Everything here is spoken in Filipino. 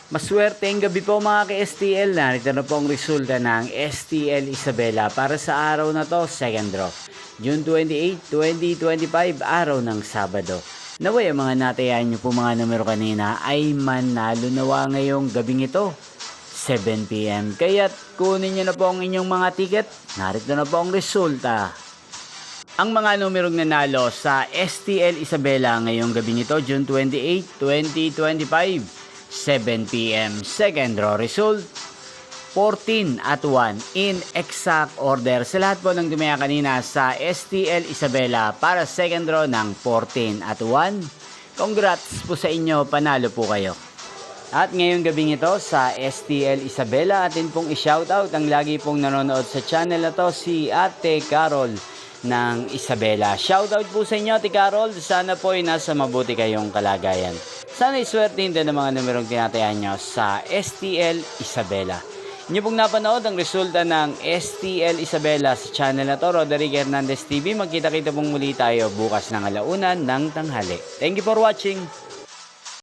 Maswerteng gabi po mga ka-STL. Narito na po ang resulta ng STL Isabela para sa araw na to, second draw. June 28, 2025, araw ng Sabado. Naway ang mga natayan nyo po mga numero kanina ay manalo nawa ngayong gabing ito, 7 PM. Kaya't kunin nyo na po ang inyong mga ticket. Narito na po ang resulta. Ang mga numerong nanalo sa STL Isabela ngayong gabing ito, June 28, 2025. 7 PM. Second draw result, 14 at 1 in exact order. Sa lahat po ng dumaya kanina sa STL Isabela para second draw ng 14 at 1. Congrats po sa inyo, panalo po kayo. At ngayong gabing ito sa STL Isabela, atin pong i-shoutout ang lagi pong nanonood sa channel na to, si Ate Carol ng Isabela. Shoutout po sa inyo, Ate Carol. Sana po ay nasa mabuti kayong kalagayan. Sana iswertein din ang mga numerong tinatayan nyo sa STL Isabela. Inyo pong napanood ang resulta ng STL Isabela sa channel na to, Roderick Hernandez TV. Magkita-kita pong muli tayo bukas ng alaunan ng tanghali. Thank you for watching.